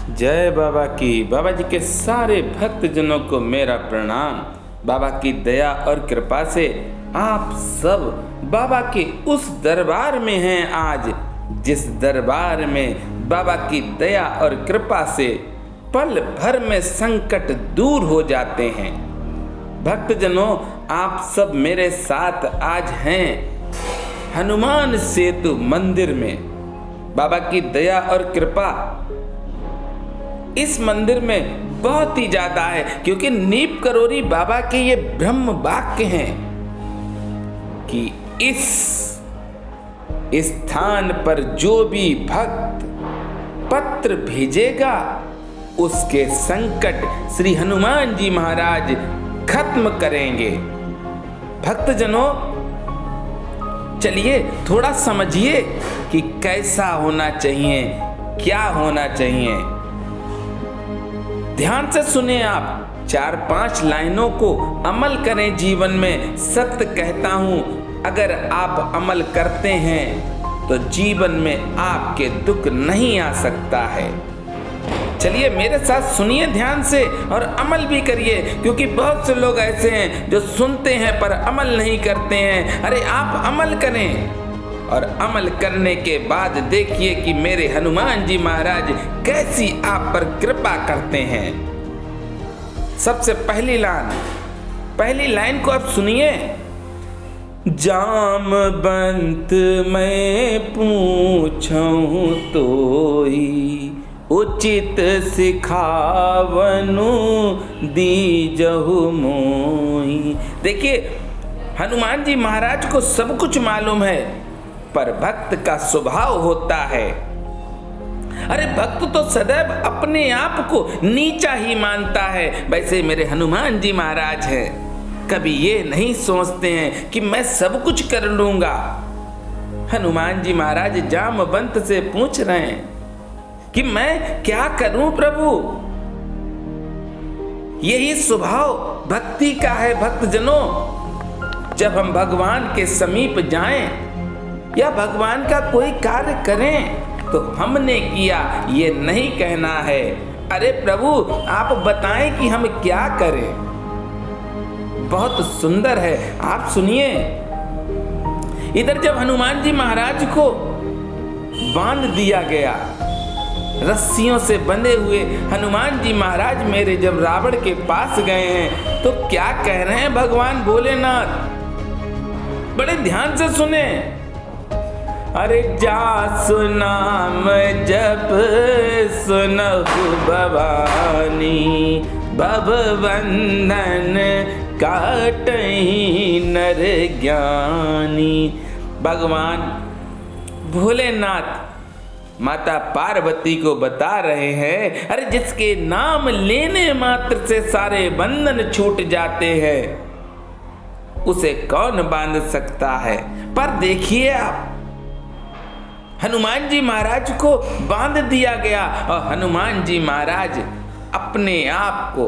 जय बाबा की। बाबा जी के सारे भक्तजनों को मेरा प्रणाम। बाबा की दया और कृपा से आप सब बाबा के उस दरबार में हैं आज, जिस दरबार में बाबा की दया और कृपा से पल भर में संकट दूर हो जाते हैं। भक्तजनों, आप सब मेरे साथ आज हैं हनुमान सेतु मंदिर में। बाबा की दया और कृपा इस मंदिर में बहुत ही ज्यादा है, क्योंकि नीप करोरी बाबा के ये ब्रह्म वाक्य हैं कि इस स्थान पर जो भी भक्त पत्र भेजेगा उसके संकट श्री हनुमान जी महाराज खत्म करेंगे। भक्तजनों, चलिए थोड़ा समझिए कि कैसा होना चाहिए, क्या होना चाहिए। ध्यान से सुने आप, 4-5 लाइनों को अमल करें जीवन में। सत्य कहता हूं, अगर आप अमल करते हैं तो जीवन में आपके दुख नहीं आ सकता है। चलिए मेरे साथ सुनिए ध्यान से और अमल भी करिए, क्योंकि बहुत से लोग ऐसे हैं जो सुनते हैं पर अमल नहीं करते हैं। अरे आप अमल करें और अमल करने के बाद देखिए कि मेरे हनुमान जी महाराज कैसी आप पर कृपा करते हैं। सबसे पहली लाइन को आप सुनिए। जामवंत मैं पूछूं तोई, उचित सिखावनु दीजहु मोई। देखिए, हनुमान जी महाराज को सब कुछ मालूम है, पर भक्त का स्वभाव होता है। अरे भक्त तो सदैव अपने आप को नीचा ही मानता है। वैसे मेरे हनुमान जी महाराज हैं, कभी ये नहीं सोचते हैं कि मैं सब कुछ कर लूंगा। हनुमान जी महाराज जामवंत से पूछ रहे हैं कि मैं क्या करूं प्रभु। यही स्वभाव भक्ति का है। भक्तजनों, जब हम भगवान के समीप जाएं या भगवान का कोई कार्य करें तो हमने किया ये नहीं कहना है, अरे प्रभु आप बताएं कि हम क्या करें। बहुत सुंदर है, आप सुनिए। इधर जब हनुमान जी महाराज को बांध दिया गया, रस्सियों से बंधे हुए हनुमान जी महाराज मेरे जब रावण के पास गए हैं तो क्या कह रहे हैं भगवान भोलेनाथ, बड़े ध्यान से सुने। अरे जासु नाम जप सुनहु भवानी, भवबंधन काटहि नर ज्ञानी। भगवान भोलेनाथ माता पार्वती को बता रहे हैं, अरे जिसके नाम लेने मात्र से सारे बंधन छूट जाते हैं उसे कौन बांध सकता है। पर देखिए आप, हनुमान जी महाराज को बांध दिया गया और हनुमान जी महाराज अपने आप को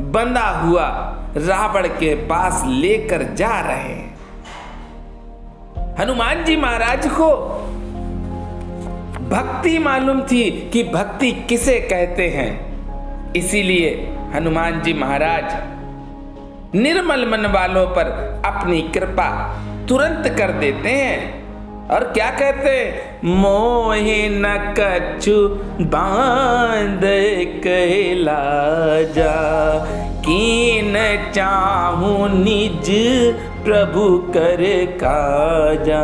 बंधा हुआ रावण के पास लेकर जा रहे हैं। हनुमान जी महाराज को भक्ति मालूम थी कि भक्ति किसे कहते हैं, इसीलिए हनुमान जी महाराज निर्मल मन वालों पर अपनी कृपा तुरंत कर देते हैं। और क्या कहते हैं, मोहि न कछु बांध कहला जा, कीन चाहूं निज प्रभु कर काजा।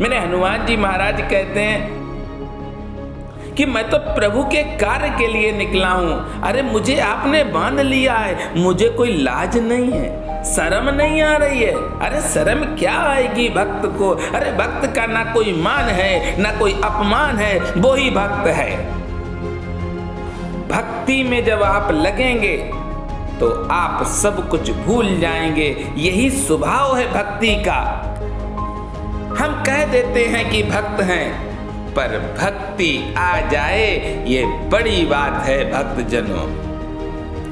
मेरे हनुमान जी महाराज कहते हैं कि मैं तो प्रभु के कार्य के लिए निकला हूं। अरे मुझे आपने बांध लिया है, मुझे कोई लाज नहीं है, शर्म नहीं आ रही है। अरे शर्म क्या आएगी भक्त को। अरे भक्त का ना कोई मान है ना कोई अपमान है, वो ही भक्त है। भक्ति में जब आप लगेंगे तो आप सब कुछ भूल जाएंगे। यही स्वभाव है भक्ति का। हम कह देते हैं कि भक्त हैं, पर भक्ति आ जाए ये बड़ी बात है। भक्तजनों,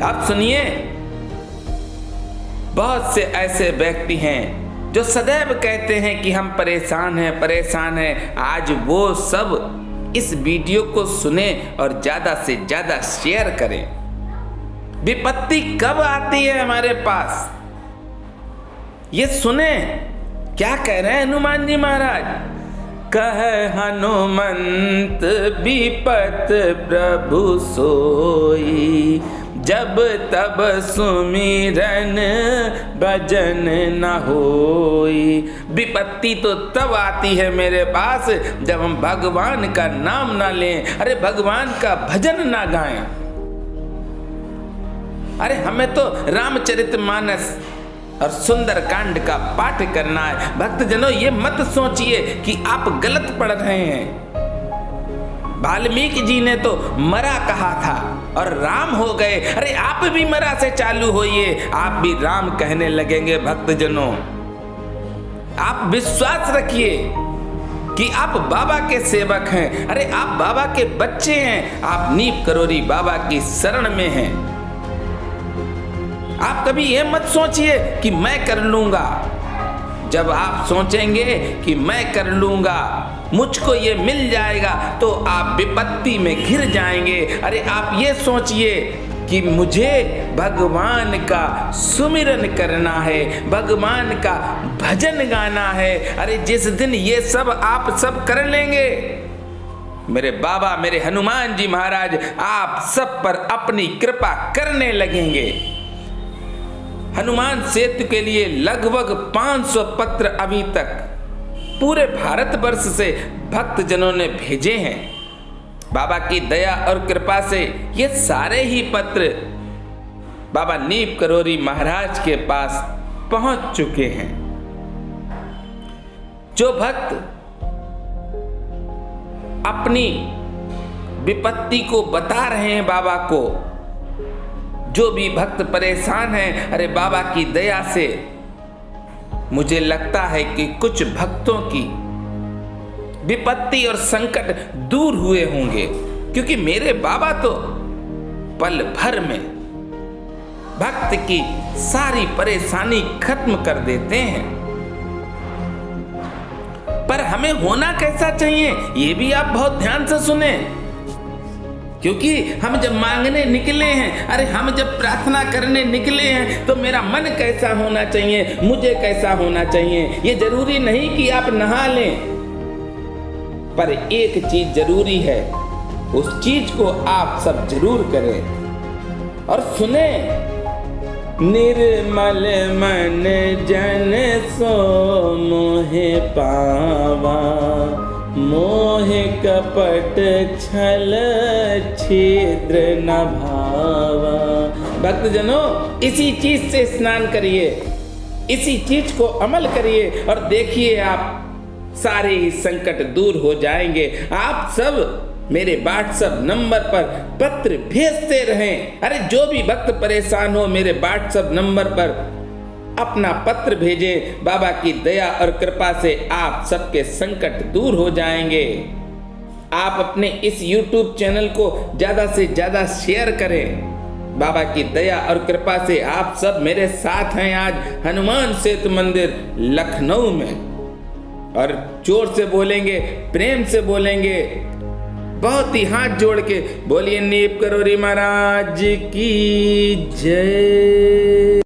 आप सुनिए, बहुत से ऐसे व्यक्ति हैं जो सदैव कहते हैं कि हम परेशान हैं। आज वो सब इस वीडियो को सुने और ज्यादा से ज्यादा शेयर करें। विपत्ति कब आती है हमारे पास, ये सुने क्या कह रहे हैं हनुमान जी महाराज। कह हनुमंत विपत प्रभु सोई, जब तब सुमिरन भजन न होई। विपत्ति तो तब आती है मेरे पास जब हम भगवान का नाम ना लें, अरे भगवान का भजन ना गाएं। अरे हमें तो रामचरितमानस और सुंदर कांड का पाठ करना है। भक्तजनों, ये मत सोचिए कि आप गलत पढ़ रहे हैं। वाल्मीकि जी ने तो मरा कहा था और राम हो गए। अरे आप भी मरा से चालू होइए, आप भी राम कहने लगेंगे। भक्तजनों, आप विश्वास रखिए कि आप बाबा के सेवक हैं। अरे आप बाबा के बच्चे हैं, आप नीप करोरी बाबा की शरण में हैं। आप कभी ये मत सोचिए कि मैं कर लूंगा। जब आप सोचेंगे कि मैं कर लूंगा, मुझको ये मिल जाएगा, तो आप विपत्ति में घिर जाएंगे। अरे आप ये सोचिए कि मुझे भगवान का सुमिरन करना है, भगवान का भजन गाना है। अरे जिस दिन ये सब आप सब कर लेंगे, मेरे बाबा, मेरे हनुमान जी महाराज आप सब पर अपनी कृपा करने लगेंगे। हनुमान सेतु के लिए लगभग 500 पत्र अभी तक पूरे भारतवर्ष से भक्तजनों ने भेजे हैं। बाबा की दया और कृपा से ये सारे ही पत्र बाबा नीप करोरी महाराज के पास पहुंच चुके हैं। जो भक्त अपनी विपत्ति को बता रहे हैं बाबा को, जो भी भक्त परेशान है, अरे बाबा की दया से मुझे लगता है कि कुछ भक्तों की विपत्ति और संकट दूर हुए होंगे, क्योंकि मेरे बाबा तो पल भर में भक्त की सारी परेशानी खत्म कर देते हैं। पर हमें होना कैसा चाहिए, ये भी आप बहुत ध्यान से सुने, क्योंकि हम जब मांगने निकले हैं, अरे हम जब प्रार्थना करने निकले हैं, तो मेरा मन कैसा होना चाहिए, मुझे कैसा होना चाहिए। ये जरूरी नहीं कि आप नहा लें, पर एक चीज जरूरी है, उस चीज को आप सब जरूर करें और सुने। निर्मल मन जन सो मोहे पावा, मोह कपट छल छिद्र न भावा। भक्तजनों, इसी चीज से स्नान करिए, इसी चीज को अमल करिए और देखिए आप सारे ही संकट दूर हो जाएंगे। आप सब मेरे व्हाट्सएप नंबर पर पत्र भेजते रहें। अरे जो भी भक्त परेशान हो, मेरे व्हाट्सएप नंबर पर अपना पत्र भेजें। बाबा की दया और कृपा से आप सबके संकट दूर हो जाएंगे। आप अपने इस YouTube चैनल को ज्यादा से ज्यादा शेयर करें। बाबा की दया और कृपा से आप सब मेरे साथ हैं आज हनुमान सेतु मंदिर लखनऊ में। और जोर से बोलेंगे, प्रेम से बोलेंगे, बहुत ही हाथ जोड़ के बोलिए नीप करोरी महाराज की जय।